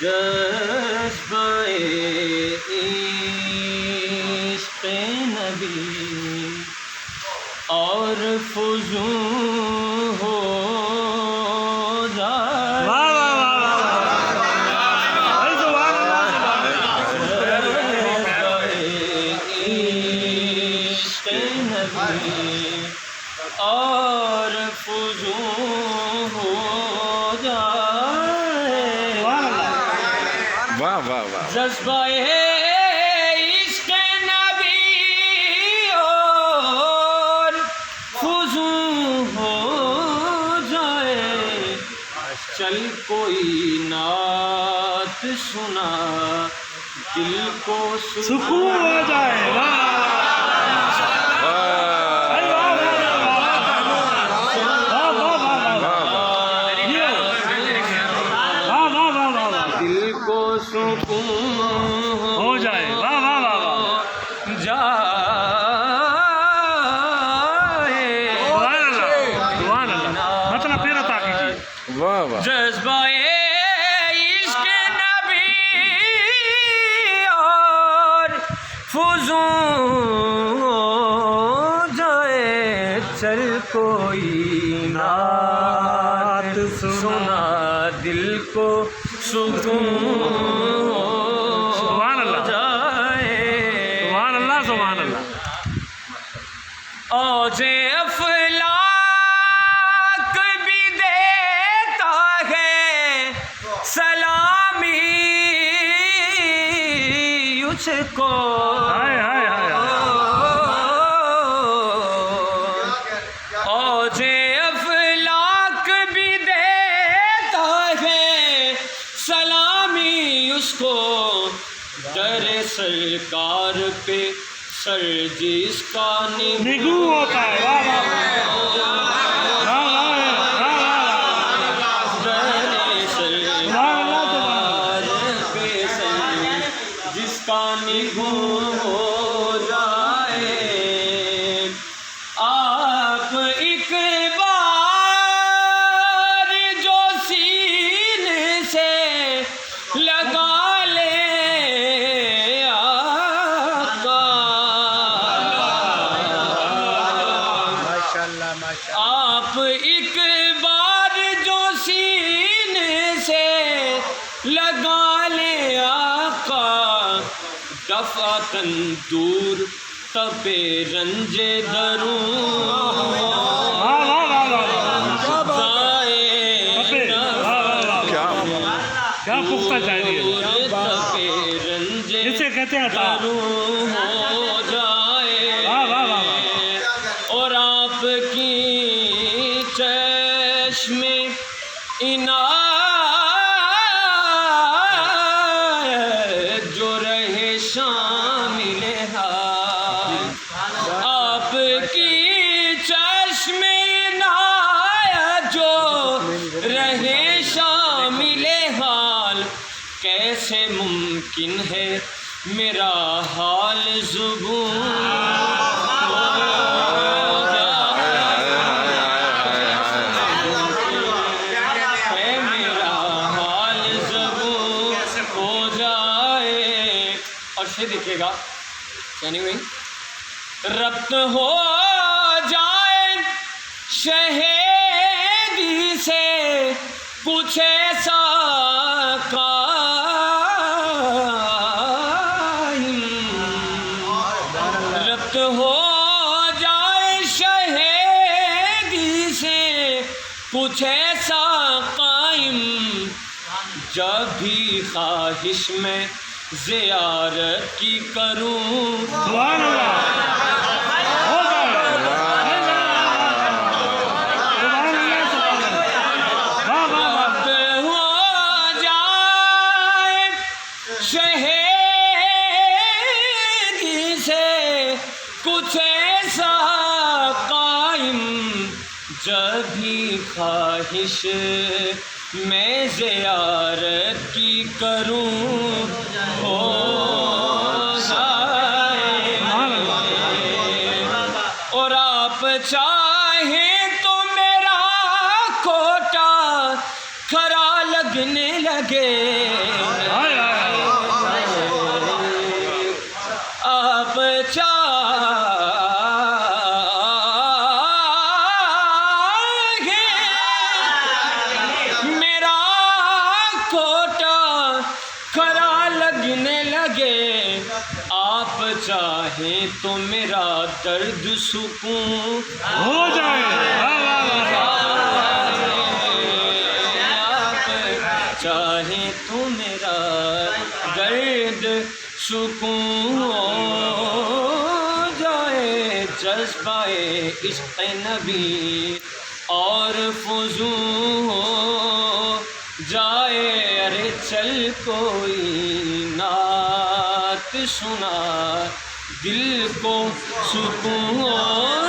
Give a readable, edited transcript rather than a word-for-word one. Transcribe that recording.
جذبۂ عشق نبی اور فزوں ہو جائے. عشق نبی اور فزوں ہو جائے. واہ واہ واہ. جذبہ عشق نبی اور فزوں ہو جائے. چل کوئی نعت سنا دل کو سکون ہو جائے. دل کو سکون ہو جائے. واہ واہ واہ واہ. جائے. سبحان اللہ. مطلب پھر عطا کیجیے. واہ واہ. جذبہ عشق نبی اور فزوں ہو جائے. چل کوئی نعت سنا دل کو سکون سبحان ہو اللہ. جائے. سبحان اللہ. سبحان اللہ. اوج افلاک بھی دیتا ہے سلامی اس کو. ہائے ہائے ہائے. اوج افلاک بھی دیتا ہے سلامی اس کو. در سرکار پہ سر جس کا نگو ہوتا ہے. واہ واہ در سرکار پہ سر جس کا نگو ہو جائے. آپ ایک بار جو سینے سے لگا لے آپ ایک بار جو سینے سے لگا لے آقا. دفعتاً دور تب رنج درون کیا پختہ چاہیے. اسے کہتے ہیں عطا. ہو جائے. اور آپ کی چشم عنایت جو رہے شامل حال. آپ کی چشم عنایت جو رہے شامل حال. کیسے ممکن ہے میرا حال زبوں دیکھیے گا. یعنی وہی ربط ہو جائے شہیدی سے کچھ ایسا قائم. ربط ہو جائے شہیدی سے کچھ ایسا قائم. جب بھی خواہش میں زیارت کی کروں. سبحان اللہ. ربط ہو جائے شہیدی سے کچھ ایسا قائم. جب بھی خواہش میں زیارت کی کروں ہو جائے. اور آپ چاہیں تو میرا کوٹا کھرا لگنے لگے. چاہیں تو میرا درد سکون ہو جائے. واہ واہ واہ. آپ چاہیں تو میرا درد سکون ہو جائے. جذبہ عشق نبی اور فضول ہو جائے. ارے چل کوئی نعت سنا دل کو سکون ہو